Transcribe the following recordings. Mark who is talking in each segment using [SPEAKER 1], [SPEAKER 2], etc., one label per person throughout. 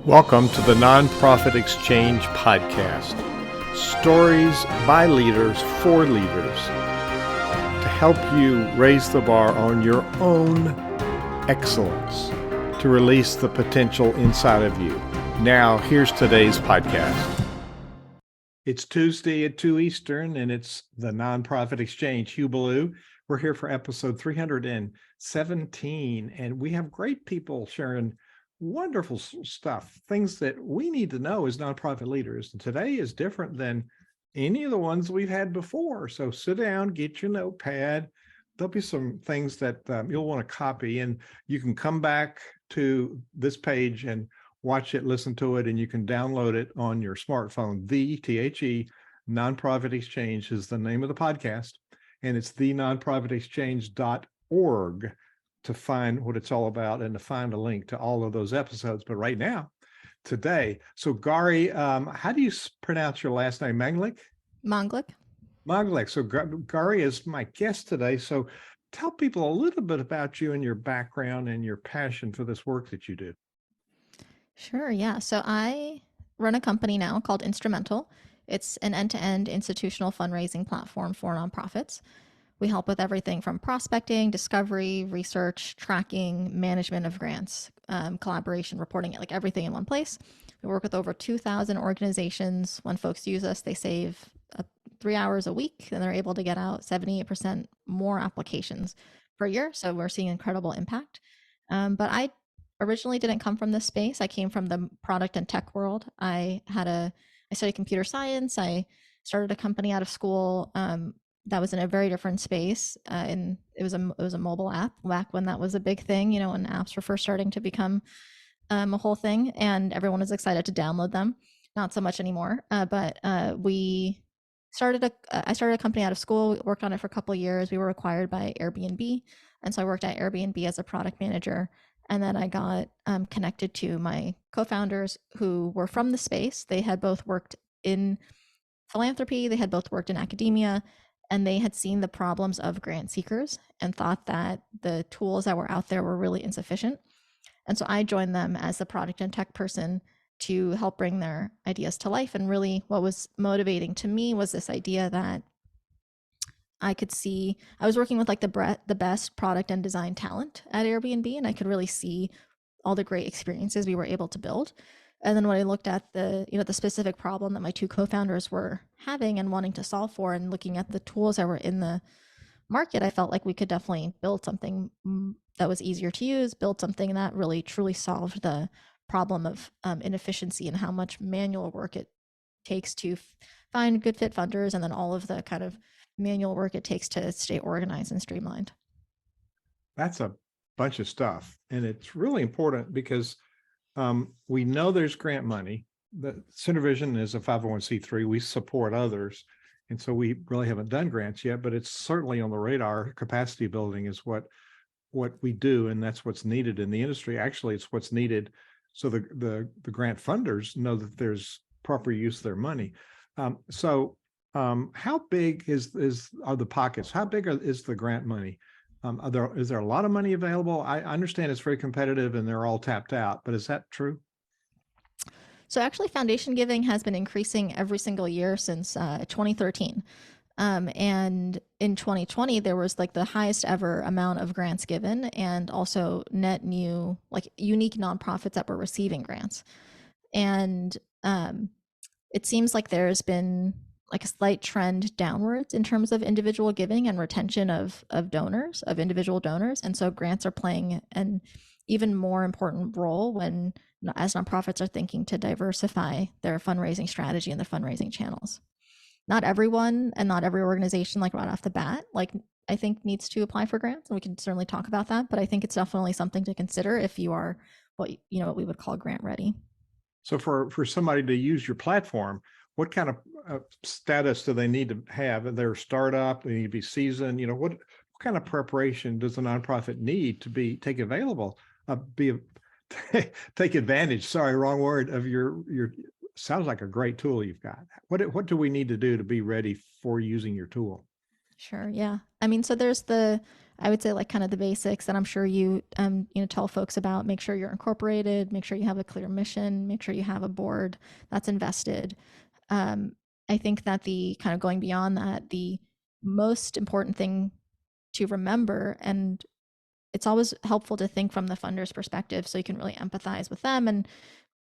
[SPEAKER 1] Welcome to the Nonprofit Exchange Podcast. Stories by leaders for leaders to help you raise the bar on your own excellence, to release the potential inside of you. Now, here's today's podcast. It's Tuesday at 2 Eastern, and it's the Nonprofit Exchange, Hubaloo. We're here for episode 317, and we have great people sharing wonderful stuff, things that we need to know as nonprofit leaders. And today is different than any of the ones we've had before. So sit down, get your notepad. There'll be some things that you'll want to copy, and you can come back to this page and watch it, listen to it, and you can download it on your smartphone. The THE Nonprofit Exchange is the name of the podcast, and it's thenonprofitexchange.org to find what it's all about and to find a link to all of those episodes. But right now, today, so Gauri, how do you pronounce your last name? Manglik?
[SPEAKER 2] Manglik.
[SPEAKER 1] Manglik. So Gauri is my guest today. So tell people a little bit about you and your background and your passion for this work that you do.
[SPEAKER 2] Sure, yeah. So I run a company now called Instrumental. It's an end-to-end institutional fundraising platform for nonprofits. We help with everything from prospecting, discovery, research, tracking, management of grants, collaboration, reporting, like everything in one place. We work with over 2,000 organizations. When folks use us, they save 3 hours a week, and they're able to get out 78% more applications per year. So we're seeing incredible impact. But I originally didn't come from this space. I came from the product and tech world. I studied computer science. I started a company out of school that was in a very different space, and it was a mobile app back when that was a big thing, when apps were first starting to become a whole thing, and everyone was excited to download them. Not so much anymore, but I started a company out of school. We worked on it for a couple of years. We were acquired by Airbnb, and so I worked at Airbnb as a product manager. And then I got connected to my co-founders who were from the space. They had both worked in philanthropy, they had both worked in academia, and they had seen the problems of grant seekers and thought that the tools that were out there were really insufficient. And so I joined them as the product and tech person to help bring their ideas to life. And really what was motivating to me was this idea that I could see, I was working with like the best product and design talent at Airbnb, and I could really see all the great experiences we were able to build. And then when I looked at the specific problem that my two co-founders were having and wanting to solve for, and looking at the tools that were in the market, I felt like we could definitely build something that was easier to use, build something that really truly solved the problem of inefficiency and how much manual work it takes to find good fit funders, and then all of the kind of manual work it takes to stay organized and streamlined.
[SPEAKER 1] That's a bunch of stuff. And it's really important because we know there's grant money. The Center Vision is a 501c3. We support others. And so we really haven't done grants yet, but it's certainly on the radar. Capacity building is what we do, and that's what's needed in the industry. Actually, it's what's needed so the grant funders know that there's proper use of their money. How big are the pockets? How big is the grant money? Is there a lot of money available? I understand it's very competitive and they're all tapped out, but is that true?
[SPEAKER 2] So actually, foundation giving has been increasing every single year since 2013. And in 2020, there was like the highest ever amount of grants given, and also net new, like unique nonprofits that were receiving grants. And it seems like there's been like a slight trend downwards in terms of individual giving and retention of individual donors. And so grants are playing an even more important role when, as nonprofits are thinking to diversify their fundraising strategy and their fundraising channels. Not everyone and not every organization, like right off the bat, like I think needs to apply for grants, and we can certainly talk about that. But I think it's definitely something to consider if you are what we would call grant ready.
[SPEAKER 1] So for somebody to use your platform, what kind of status do they need to have? They're a startup, they need to be seasoned. What kind of preparation does a nonprofit need to take advantage? Sorry, wrong word of your. Sounds like a great tool you've got. What do we need to do to be ready for using your tool?
[SPEAKER 2] Sure. Yeah. I mean, so there's I I would say like kind of the basics that I'm sure you tell folks about. Make sure you're incorporated, make sure you have a clear mission, make sure you have a board that's invested. um, I think that the kind of going beyond that, the most important thing to remember, and it's always helpful to think from the funder's perspective so you can really empathize with them and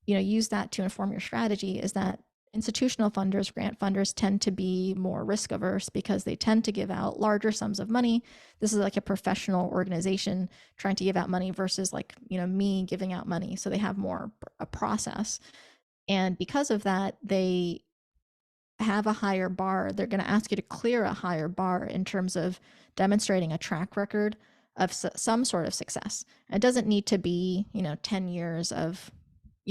[SPEAKER 2] use that to inform your strategy, is that institutional funders, grant funders, tend to be more risk averse because they tend to give out larger sums of money. This is like a professional organization trying to give out money versus like me giving out money, so they have more a process. And because of that, they have a higher bar. They're going to ask you to clear a higher bar in terms of demonstrating a track record of some sort of success. It doesn't need to be 10 years of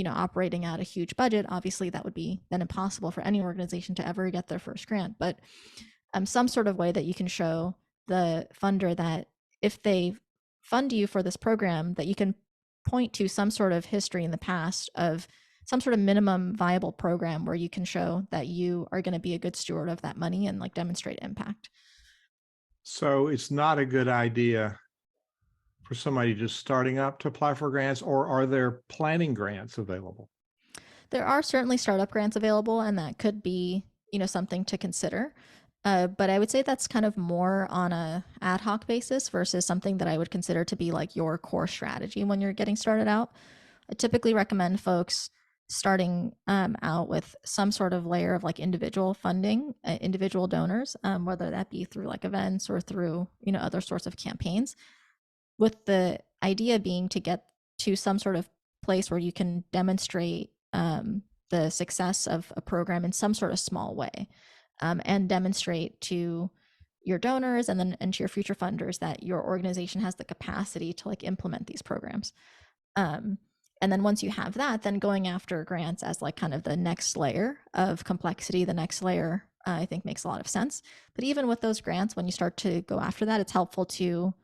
[SPEAKER 2] operating at a huge budget. Obviously that would be then impossible for any organization to ever get their first grant, but some sort of way that you can show the funder that if they fund you for this program, that you can point to some sort of history in the past of some sort of minimum viable program where you can show that you are going to be a good steward of that money and like demonstrate impact.
[SPEAKER 1] So it's not a good idea for somebody just starting up to apply for grants, or are there planning grants available?
[SPEAKER 2] There are certainly startup grants available, and that could be something to consider. But I would say that's kind of more on a ad hoc basis versus something that I would consider to be like your core strategy when you're getting started out. I typically recommend folks starting out with some sort of layer of like individual funding, individual donors, whether that be through like events or through other sorts of campaigns, with the idea being to get to some sort of place where you can demonstrate the success of a program in some sort of small way, and demonstrate to your donors and to your future funders that your organization has the capacity to like implement these programs. Um, and then once you have that, then going after grants as like kind of the next layer of complexity, the next layer, I think makes a lot of sense. But even with those grants, when you start to go after that, it's helpful to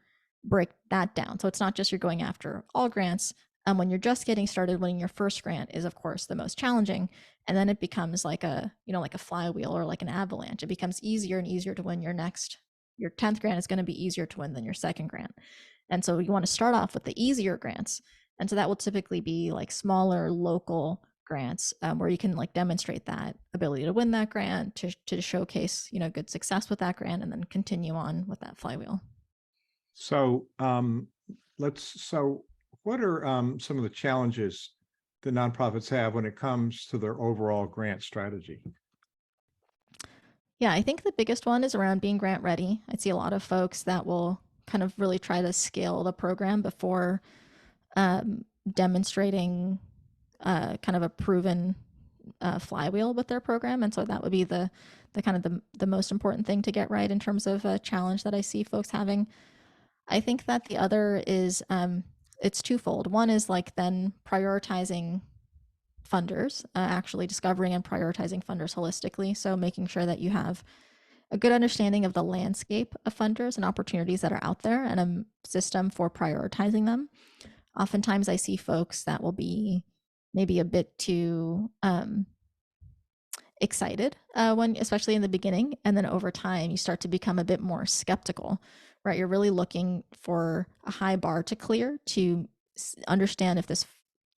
[SPEAKER 2] break that down. So it's not just you're going after all grants. When you're just getting started, winning your first grant is of course the most challenging, and then it becomes like a like a flywheel or like an avalanche. It becomes easier and easier to win your 10th grant is going to be easier to win than your second grant. And so you want to start off with the easier grants, and so that will typically be like smaller local grants, where you can like demonstrate that ability to win that grant, to showcase good success with that grant, and then continue on with that flywheel.
[SPEAKER 1] So what are some of the challenges that nonprofits have when it comes to their overall grant strategy?
[SPEAKER 2] Yeah, I think the biggest one is around being grant ready. I see a lot of folks that will kind of really try to scale the program before demonstrating kind of a proven flywheel with their program, and so that would be the kind of the most important thing to get right in terms of a challenge that I see folks having. I think that the other is it's twofold. One is like then prioritizing funders, actually discovering and prioritizing funders holistically. So making sure that you have a good understanding of the landscape of funders and opportunities that are out there and a system for prioritizing them. Oftentimes I see folks that will be maybe a bit too excited when, especially in the beginning, and then over time you start to become a bit more skeptical, right? You're really looking for a high bar to clear to understand if this,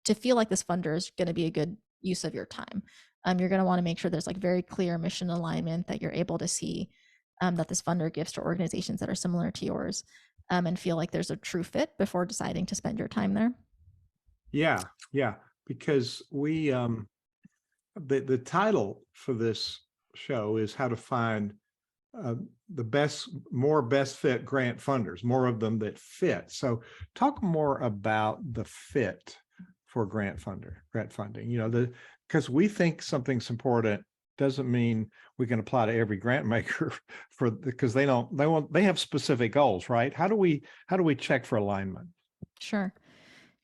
[SPEAKER 2] to feel like this funder is going to be a good use of your time. You're going to want to make sure there's like very clear mission alignment, that you're able to see that this funder gives to organizations that are similar to yours, and feel like there's a true fit before deciding to spend your time there.
[SPEAKER 1] Yeah, yeah, because the title for this show is how to find the best fit grant funders, more of them that fit. So talk more about the fit for grant funding, because we think something's important doesn't mean we can apply to every grant maker because they have specific goals, right? How do we check for alignment?
[SPEAKER 2] Sure.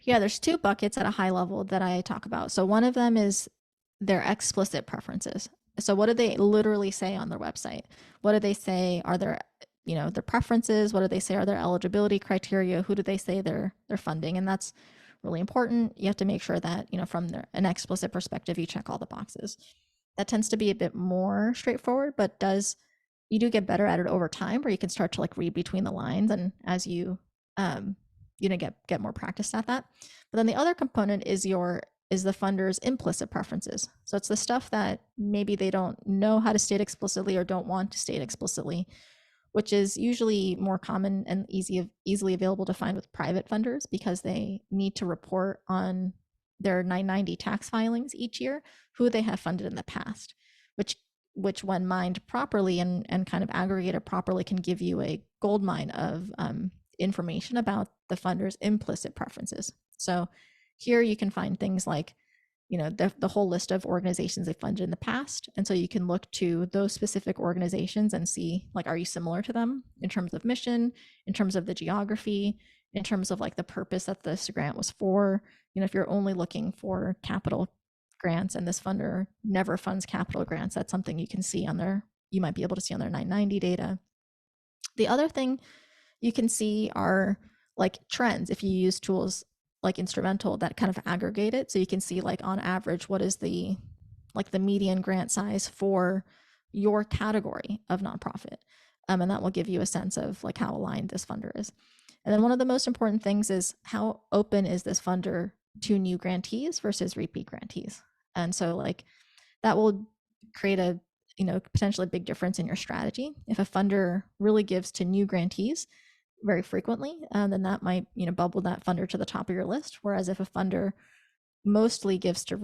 [SPEAKER 2] Yeah, there's two buckets at a high level that I talk about. So one of them is their explicit preferences. So what do they literally say on their website? What do they say are their their preferences? What do they say are their eligibility criteria? Who do they say they're funding? And that's really important. You have to make sure that from an explicit perspective you check all the boxes. That tends to be a bit more straightforward, but does you do get better at it over time, where you can start to like read between the lines, and as you um, get more practice at that. But then the other component is the funder's implicit preferences. So it's the stuff that maybe they don't know how to state explicitly or don't want to state explicitly, which is usually more common and easily available to find with private funders, because they need to report on their 990 tax filings each year who they have funded in the past, which when mined properly and kind of aggregated properly, can give you a gold mine of information about the funder's implicit preferences. So here you can find things like, the whole list of organizations they funded in the past. And so you can look to those specific organizations and see, like, are you similar to them in terms of mission, in terms of the geography, in terms of like the purpose that this grant was for. If you're only looking for capital grants and this funder never funds capital grants, that's something you can see on you might be able to see on their 990 data. The other thing you can see are like trends if you use tools like Instrumental that kind of aggregate it. So you can see, like, on average, what is the median grant size for your category of nonprofit. And that will give you a sense of like how aligned this funder is. And then one of the most important things is, how open is this funder to new grantees versus repeat grantees? And so like that will create a potentially big difference in your strategy. If a funder really gives to new grantees very frequently, then that might bubble that funder to the top of your list. Whereas if a funder mostly gives to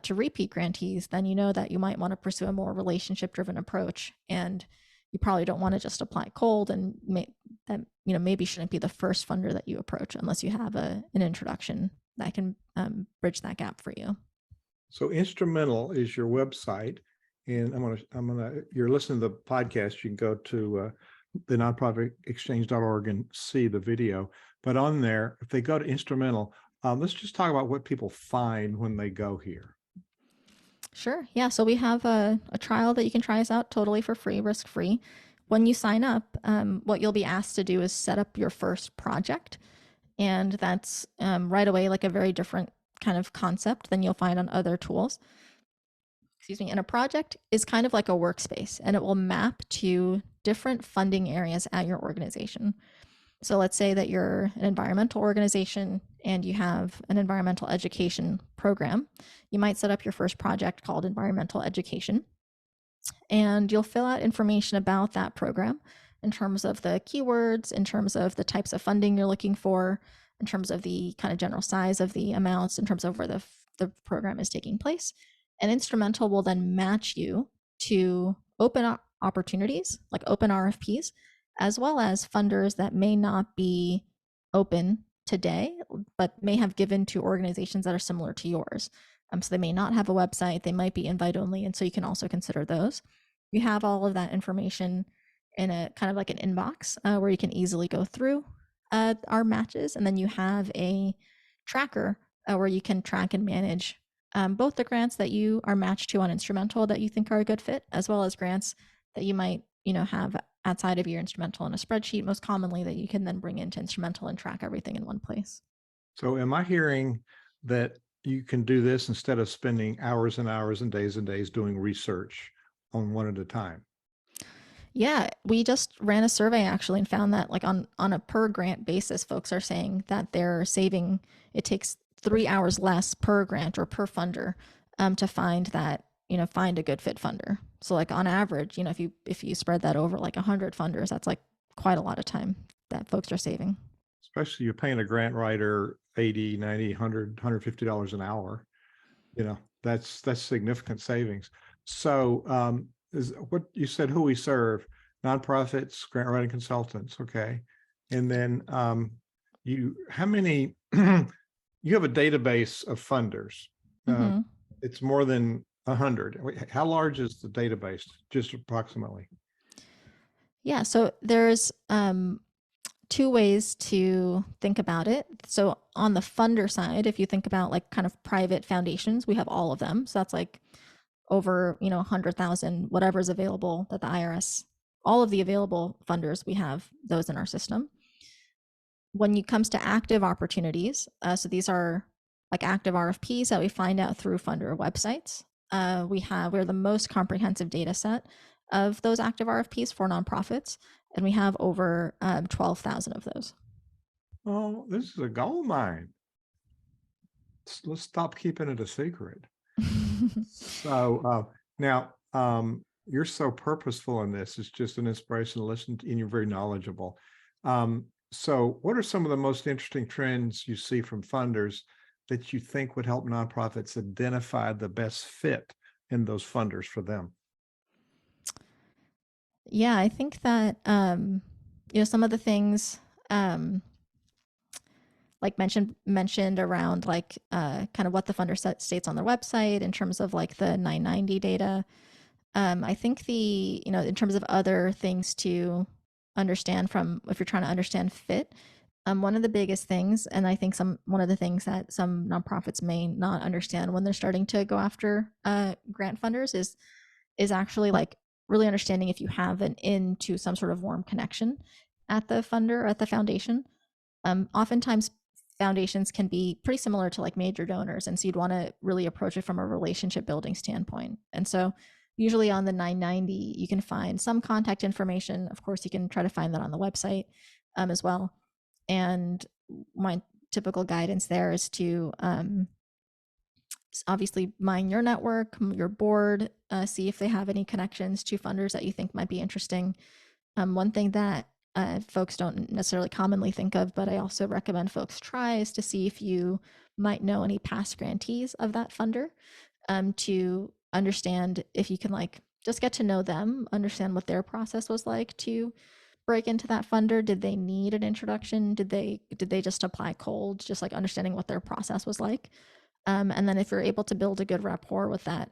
[SPEAKER 2] repeat grantees, then that you might want to pursue a more relationship driven approach, and you probably don't want to just apply cold, and that maybe shouldn't be the first funder that you approach unless you have an introduction that can bridge that gap for you.
[SPEAKER 1] So Instrumental is your website, and you're listening to the podcast, you can go to the nonprofitexchange.org and see the video. But on there, if they go to Instrumental, let's just talk about what people find when they go here.
[SPEAKER 2] Sure. Yeah. So we have a trial that you can try us out totally for free, risk free. When you sign up, what you'll be asked to do is set up your first project. And that's right away like a very different kind of concept than you'll find on other tools. Excuse me. And a project is kind of like a workspace, and it will map to different funding areas at your organization. So let's say that you're an environmental organization and you have an environmental education program. You might set up your first project called environmental education, and you'll fill out information about that program in terms of the keywords, in terms of the types of funding you're looking for, in terms of the kind of general size of the amounts, in terms of where the program is taking place. And Instrumental will then match you to open opportunities, like open RFPs, as well as funders that may not be open today, but may have given to organizations that are similar to yours. So they may not have a website, they might be invite only, and so you can also consider those. You have all of that information in a kind of like an inbox where you can easily go through our matches, and then you have a tracker where you can track and manage both the grants that you are matched to on Instrumental that you think are a good fit, as well as grants that you might have outside of your Instrumental in a spreadsheet, most commonly, that you can then bring into Instrumental and track everything in one place.
[SPEAKER 1] So am I hearing that you can do this instead of spending hours and hours and days doing research on one at a time?
[SPEAKER 2] Yeah, we just ran a survey actually and found that, like, on a per grant basis, folks are saying that they're saving, it takes 3 hours less per grant or per funder to find a good fit funder. So like on average, if you spread that over like 100 funders, that's like quite a lot of time that folks are saving.
[SPEAKER 1] Especially you're paying a grant writer 80, 90, 100, $150 an hour. That's significant savings. So is what you said, who we serve, nonprofits, grant writing consultants. Okay. And then how many, you have a database of funders.
[SPEAKER 2] Mm-hmm.
[SPEAKER 1] It's more than 100. How large is the database, just approximately?
[SPEAKER 2] Yeah, so there's two ways to think about it. So on the funder side, if you think about like kind of private foundations, we have all of them. So that's like over 100,000, whatever's available that the IRS, all of the available funders, we have those in our system. When it comes to active opportunities, so these are like active RFPs that we find out through funder websites. We're the most comprehensive data set of those active RFPs for nonprofits, and we have over 12,000 of those.
[SPEAKER 1] Oh, this is a gold mine. Let's stop keeping it a secret. So now you're so purposeful in this. It's just an inspiration to listen to, and you're very knowledgeable. So what are some of the most interesting trends you see from funders that you think would help nonprofits identify the best fit in those funders for them?
[SPEAKER 2] Yeah, I think that some of the things like mentioned around like kind of what the funder states on their website in terms of like the 990 data. I think in terms of other things to understand from if you're trying to understand fit, one of the biggest things, and I think one of the things that some nonprofits may not understand when they're starting to go after grant funders is actually like really understanding if you have an into some sort of warm connection at the funder, at the foundation. Oftentimes foundations can be pretty similar to like major donors, and so you'd want to really approach it from a relationship building standpoint. And so usually on the 990 you can find some contact information. Of course you can try to find that on the website as well. And my typical guidance there is to obviously mine your network, your board, see if they have any connections to funders that you think might be interesting. One thing that folks don't necessarily commonly think of, but I also recommend folks try, is to see if you might know any past grantees of that funder, to understand if you can like just get to know them, understand what their process was like to break into that funder. Did they need an introduction? Did they just apply cold? Just like understanding what their process was like. And then if you're able to build a good rapport with that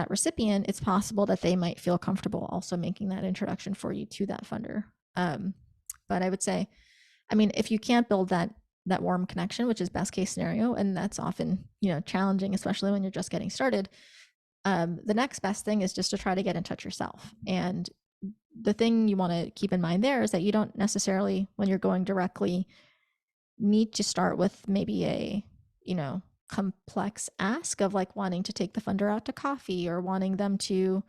[SPEAKER 2] recipient, it's possible that they might feel comfortable also making that introduction for you to that funder. But I would say, I mean, if you can't build that warm connection, which is best case scenario, and that's often challenging, especially when you're just getting started, the next best thing is just to try to get in touch yourself. And the thing you want to keep in mind there is that you don't necessarily, when you're going directly, need to start with maybe a complex ask of like wanting to take the funder out to coffee or wanting them to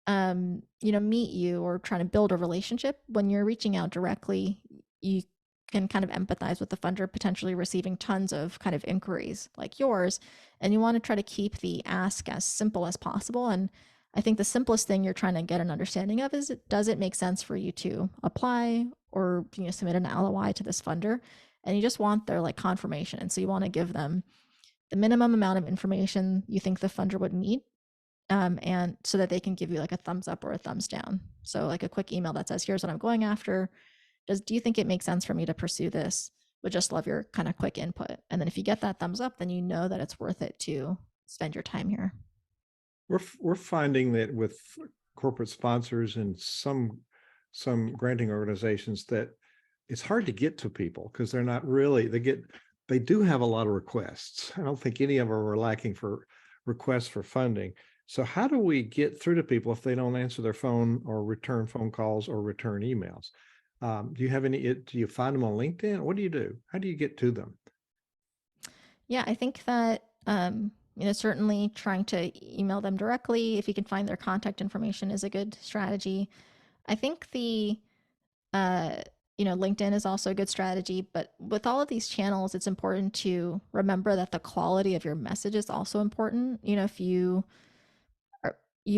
[SPEAKER 2] meet you or trying to build a relationship. When you're reaching out directly, you can kind of empathize with the funder potentially receiving tons of kind of inquiries like yours, and you want to try to keep the ask as simple as possible. And I think the simplest thing you're trying to get an understanding of is, does it make sense for you to apply or submit an LOI to this funder? And you just want their like confirmation, and so you want to give them the minimum amount of information you think the funder would need, and so that they can give you like a thumbs up or a thumbs down. So like a quick email that says, here's what I'm going after. Do you think it makes sense for me to pursue this? Would just love your kind of quick input. And then if you get that thumbs up, then you know that it's worth it to spend your time here.
[SPEAKER 1] We're finding that with corporate sponsors and some granting organizations that it's hard to get to people because they're not really, they do have a lot of requests. I don't think any of them are lacking for requests for funding. So how do we get through to people if they don't answer their phone or return phone calls or return emails? Do you find them on LinkedIn? What do you do? How do you get to them?
[SPEAKER 2] Yeah, I think that certainly trying to email them directly if you can find their contact information is a good strategy. I think the LinkedIn is also a good strategy, but with all of these channels, it's important to remember that the quality of your message is also important. If you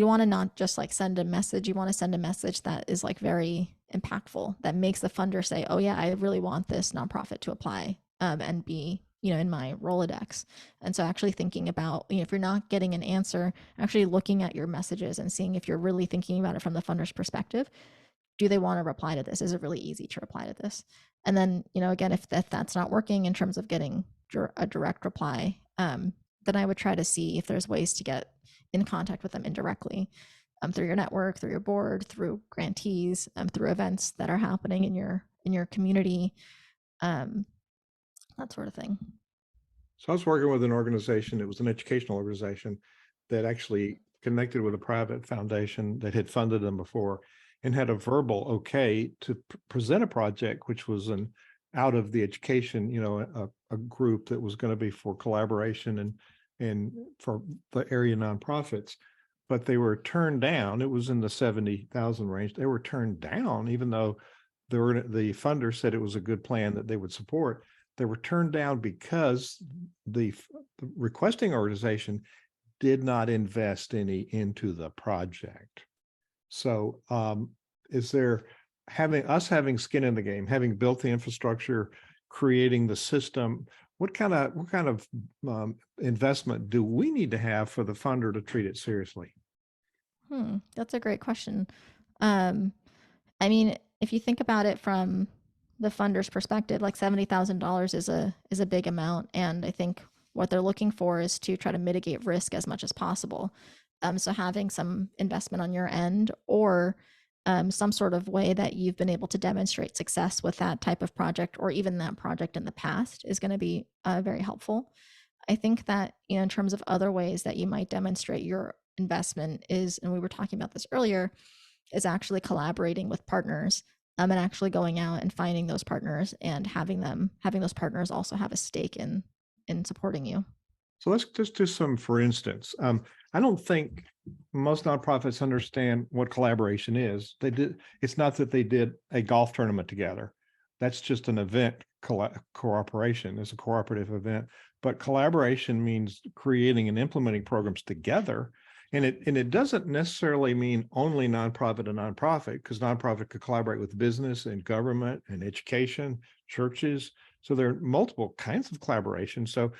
[SPEAKER 2] want to not just like send a message, you want to send a message that is like very impactful, that makes the funder say, oh yeah, I really want this nonprofit to apply and be in my Rolodex. And so actually thinking about, if you're not getting an answer, actually looking at your messages and seeing if you're really thinking about it from the funder's perspective. Do they want to reply to this? Is it really easy to reply to this? And then, again, if that's not working in terms of getting a direct reply, then I would try to see if there's ways to get in contact with them indirectly, through your network, through your board, through grantees, through events that are happening in your community, that sort of thing.
[SPEAKER 1] So I was working with an organization, it was an educational organization that actually connected with a private foundation that had funded them before and had a verbal okay to present a project, which was an out of the education, a group that was going to be for collaboration and for the area nonprofits. but they were turned down. It was in the 70,000 range. They were turned down, even though the funder said it was a good plan that they would support. They were turned down because the requesting organization did not invest any into the project. So is there having skin in the game, having built the infrastructure, creating the system, what kind of investment do we need to have for the funder to treat it seriously?
[SPEAKER 2] That's a great question. Um, I mean, if you think about it from the funder's perspective, like $70,000 is a big amount, and I think what they're looking for is to try to mitigate risk as much as possible. So having some investment on your end, or some sort of way that you've been able to demonstrate success with that type of project, or even that project in the past, is going to be very helpful. I think that, in terms of other ways that you might demonstrate your investment is, and we were talking about this earlier, is actually collaborating with partners, and actually going out and finding those partners and having those partners also have a stake in supporting you.
[SPEAKER 1] So let's just do some, for instance, I don't think most nonprofits understand what collaboration is. It's not that they did a golf tournament together. That's just an event cooperation. It's a cooperative event, but collaboration means creating and implementing programs together. And it doesn't necessarily mean only nonprofit to nonprofit, because nonprofit could collaborate with business and government and education, churches. So there are multiple kinds of collaboration. So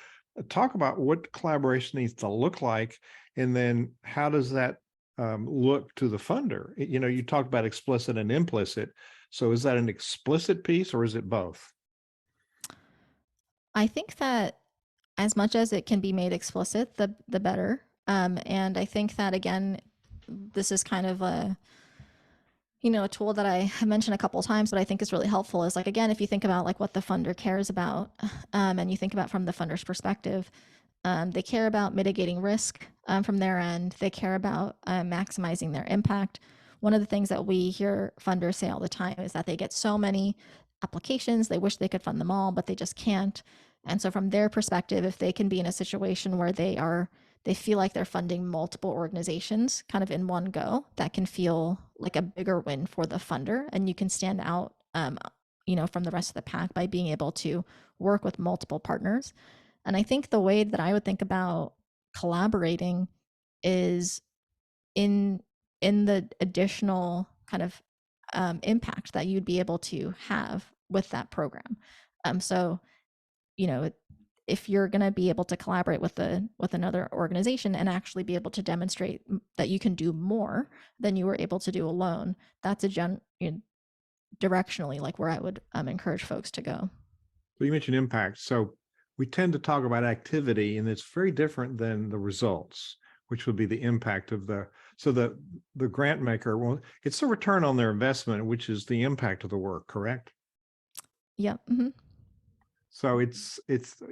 [SPEAKER 1] talk about what collaboration needs to look like, and then how does that look to the funder? You talked about explicit and implicit. So is that an explicit piece, or is it both?
[SPEAKER 2] I think that as much as it can be made explicit, the better. And I think that, again, this is kind of a tool that I have mentioned a couple of times, but I think is really helpful, is like, again, if you think about like what the funder cares about, and you think about from the funder's perspective, they care about mitigating risk from their end. They care about maximizing their impact. One of the things that we hear funders say all the time is that they get so many applications, they wish they could fund them all, but they just can't. And so from their perspective, if they can be in a situation where they feel like they're funding multiple organizations kind of in one go, that can feel like a bigger win for the funder. And you can stand out, from the rest of the pack by being able to work with multiple partners. And I think the way that I would think about collaborating is in the additional kind of impact that you'd be able to have with that program. So, you know, if you're going to be able to collaborate with another organization and actually be able to demonstrate that you can do more than you were able to do alone, that's directionally like where I would encourage folks to go.
[SPEAKER 1] So you mentioned impact. So we tend to talk about activity, and it's very different than the results, which would be the impact of the grant maker. Well, it's the return on their investment, which is the impact of the work, correct?
[SPEAKER 2] Yeah. Mm-hmm.
[SPEAKER 1] So it's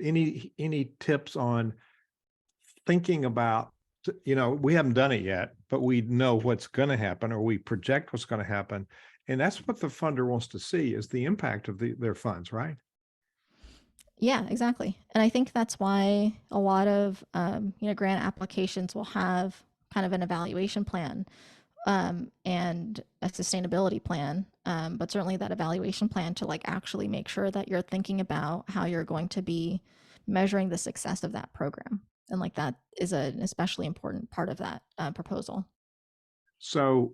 [SPEAKER 1] any tips on thinking about, we haven't done it yet, but we know what's going to happen, or we project what's going to happen. And that's what the funder wants to see, is the impact of their funds, right?
[SPEAKER 2] Yeah, exactly. And I think that's why a lot of grant applications will have kind of an evaluation plan, and a sustainability plan, but certainly that evaluation plan to like actually make sure that you're thinking about how you're going to be measuring the success of that program. And like that is an especially important part of that proposal.
[SPEAKER 1] So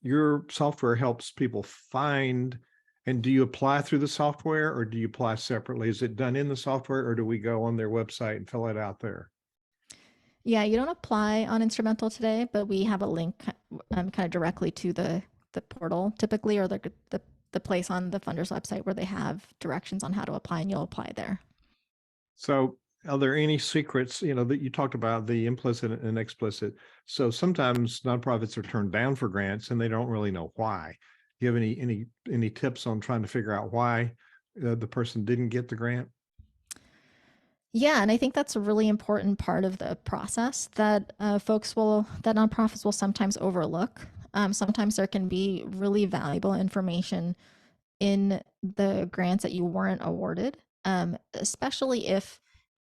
[SPEAKER 1] your software helps people find, and do you apply through the software, or do you apply separately? Is it done in the software, or do we go on their website and fill it out there?
[SPEAKER 2] Yeah, you don't apply on Instrumental today, but we have a link kind of directly to the portal typically, or the place on the funder's website where they have directions on how to apply, and you'll apply there.
[SPEAKER 1] So are there any secrets, that you talked about, the implicit and explicit? So sometimes nonprofits are turned down for grants and they don't really know why. Do you have any tips on trying to figure out why the person didn't get the grant?
[SPEAKER 2] Yeah, and I think that's a really important part of the process that that nonprofits will sometimes overlook. Sometimes there can be really valuable information in the grants that you weren't awarded, especially if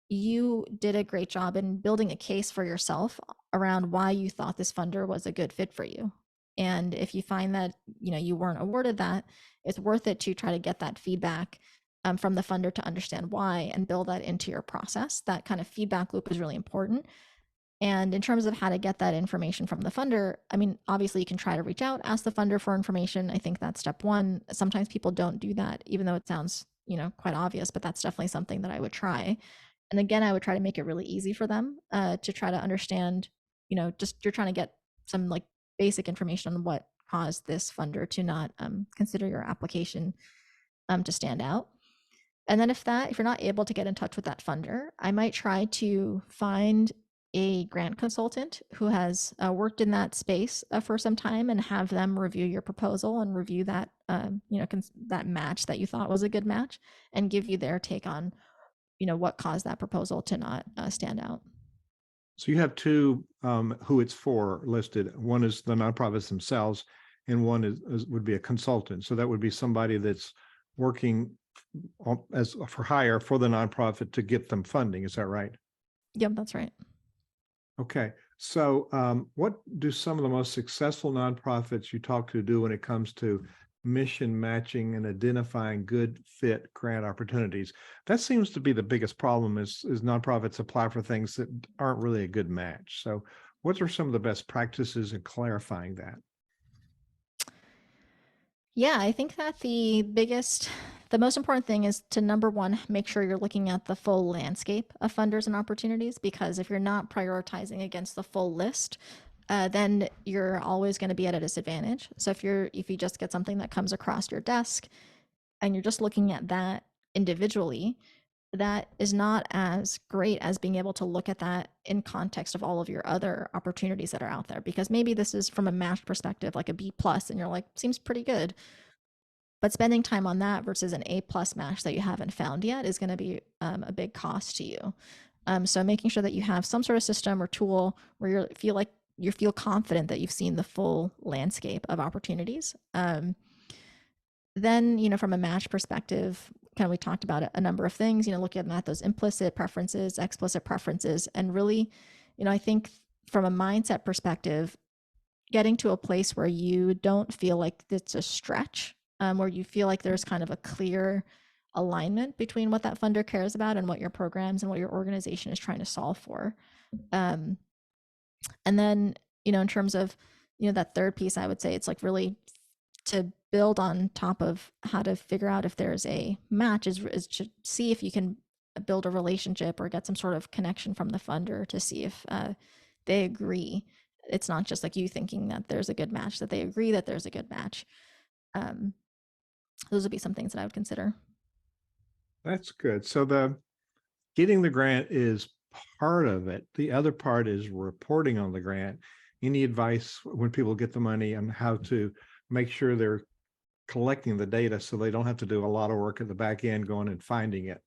[SPEAKER 2] you did a great job in building a case for yourself around why you thought this funder was a good fit for you. And if you find that, you weren't awarded that, it's worth it to try to get that feedback from the funder to understand why and build that into your process. That kind of feedback loop is really important. And in terms of how to get that information from the funder, I mean, obviously you can try to reach out, ask the funder for information. I think that's step one. Sometimes people don't do that, even though it sounds, quite obvious, but that's definitely something that I would try. And again, I would try to make it really easy for them to try to understand, just you're trying to get some like basic information on what caused this funder to not consider your application to stand out. And then if you're not able to get in touch with that funder, I might try to find a grant consultant who has worked in that space for some time and have them review your proposal and review that, that match that you thought was a good match and give you their take on, what caused that proposal to not stand out.
[SPEAKER 1] So you have two who it's for listed. One is the nonprofits themselves, and one would be a consultant. So that would be somebody that's working as for hire for the nonprofit to get them funding. Is that right?
[SPEAKER 2] Yep, that's right.
[SPEAKER 1] Okay. So what do some of the most successful nonprofits you talk to do when it comes to mission matching and identifying good fit grant opportunities? That seems to be the biggest problem is nonprofits apply for things that aren't really a good match. So what are some of the best practices in clarifying that?
[SPEAKER 2] Yeah, I think that the most important thing is to number one, make sure you're looking at the full landscape of funders and opportunities, because if you're not prioritizing against the full list, then you're always going to be at a disadvantage. So if you just get something that comes across your desk and you're just looking at that individually, that is not as great as being able to look at that in context of all of your other opportunities that are out there. Because maybe this is from a match perspective, like a B plus, and you're like, seems pretty good. But spending time on that versus an A plus match that you haven't found yet is going to be a big cost to you. So making sure that you have some sort of system or tool where you feel confident that you've seen the full landscape of opportunities. Then, from a match perspective, kind of we talked about a number of things, looking at those implicit preferences, explicit preferences, and really, I think from a mindset perspective, getting to a place where you don't feel like it's a stretch, where you feel like there's kind of a clear alignment between what that funder cares about and what your programs and what your organization is trying to solve for. Um, and then, in terms of, that third piece, I would say it's like really to build on top of how to figure out if there's a match is to see if you can build a relationship or get some sort of connection from the funder to see if they agree. It's not just like you thinking that there's a good match, that they agree that there's a good match. Those would be some things that I would consider.
[SPEAKER 1] That's good. So the getting the grant is part of it. The other part is reporting on the grant. Any advice when people get the money on how to make sure they're collecting the data so they don't have to do a lot of work at the back end going and finding it?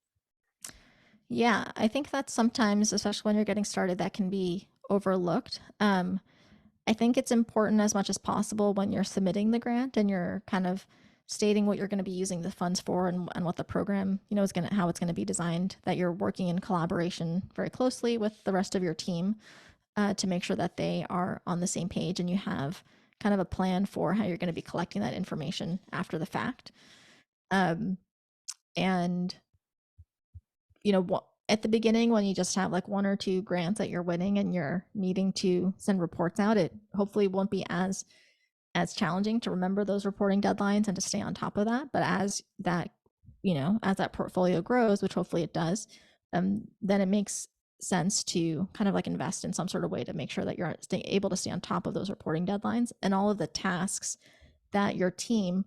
[SPEAKER 2] Yeah, I think that sometimes, especially when you're getting started, that can be overlooked. I think it's important as much as possible when you're submitting the grant and you're kind of stating what you're going to be using the funds for and what the program, is going to, how it's going to be designed, that you're working in collaboration very closely with the rest of your team to make sure that they are on the same page and you have kind of a plan for how you're going to be collecting that information after the fact. And at the beginning, when you just have like one or two grants that you're winning and you're needing to send reports out, it hopefully won't be as challenging to remember those reporting deadlines and to stay on top of that. But as that, as that portfolio grows, which hopefully it does, then it makes sense to kind of like invest in some sort of way to make sure that you're able to stay on top of those reporting deadlines and all of the tasks that your team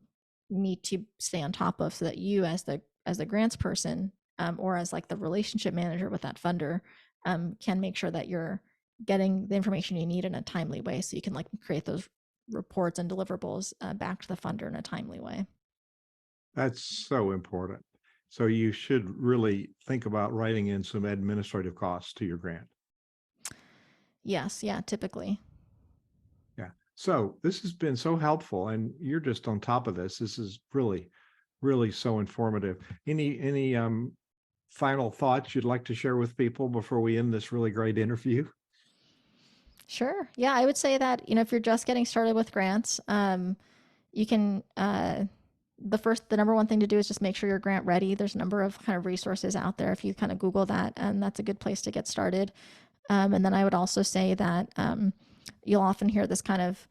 [SPEAKER 2] need to stay on top of, so that you as the grants person, or as like the relationship manager with that funder, can make sure that you're getting the information you need in a timely way, so you can like create those reports and deliverables back to the funder in a timely way.
[SPEAKER 1] That's so important. So you should really think about writing in some administrative costs to your grant.
[SPEAKER 2] Yes, yeah, typically.
[SPEAKER 1] Yeah. So this has been so helpful, and you're just on top of this. This is really, really so informative. Any final thoughts you'd like to share with people before we end this really great interview?
[SPEAKER 2] Sure. Yeah, I would say that, if you're just getting started with grants, you can, the number one thing to do is just make sure you're grant ready. There's a number of kind of resources out there if you kind of Google that, and that's a good place to get started. And then I would also say that you'll often hear this kind of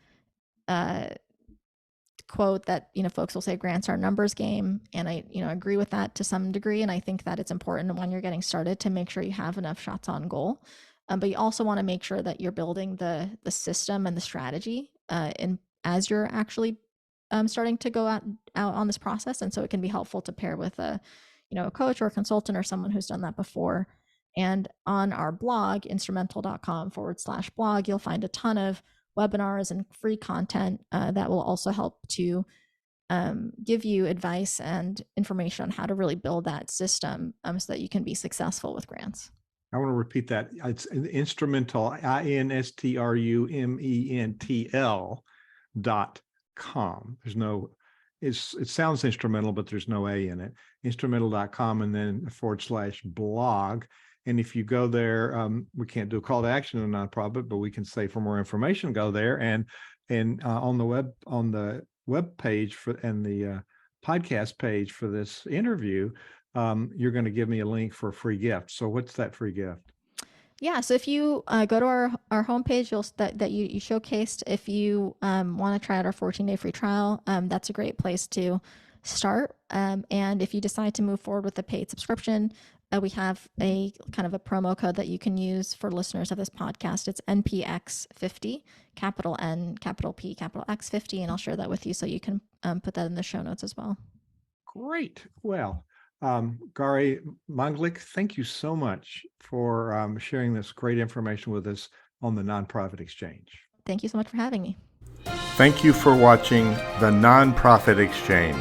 [SPEAKER 2] quote that folks will say grants are a numbers game, and I agree with that to some degree, and I think that it's important when you're getting started to make sure you have enough shots on goal, but you also want to make sure that you're building the system and the strategy in as you're actually starting to go out on this process, and so it can be helpful to pair with a coach or a consultant or someone who's done that before. And on our blog, instrumental.com/blog, you'll find a ton of webinars and free content that will also help to give you advice and information on how to really build that system so that you can be successful with grants.
[SPEAKER 1] I want to repeat that. It's instrumental, instrumental.com. There's no, it sounds instrumental, but there's no A in it. Instrumental.com and then /blog. And if you go there, we can't do a call to action in a nonprofit, but we can say for more information, go there. And on the web page and the podcast page for this interview, you're going to give me a link for a free gift. So what's that free gift?
[SPEAKER 2] Yeah, so if you go to our homepage, that you showcased, if you want to try out our 14-day free trial, that's a great place to start. And if you decide to move forward with a paid subscription, we have a kind of a promo code that you can use for listeners of this podcast. It's NPX50, capital N, capital P, capital X 50, and I'll share that with you so you can put that in the show notes as well.
[SPEAKER 1] Great. Well, Gauri Manglik, thank you so much for sharing this great information with us on the Nonprofit Exchange.
[SPEAKER 2] Thank you so much for having me.
[SPEAKER 3] Thank you for watching the Nonprofit Exchange.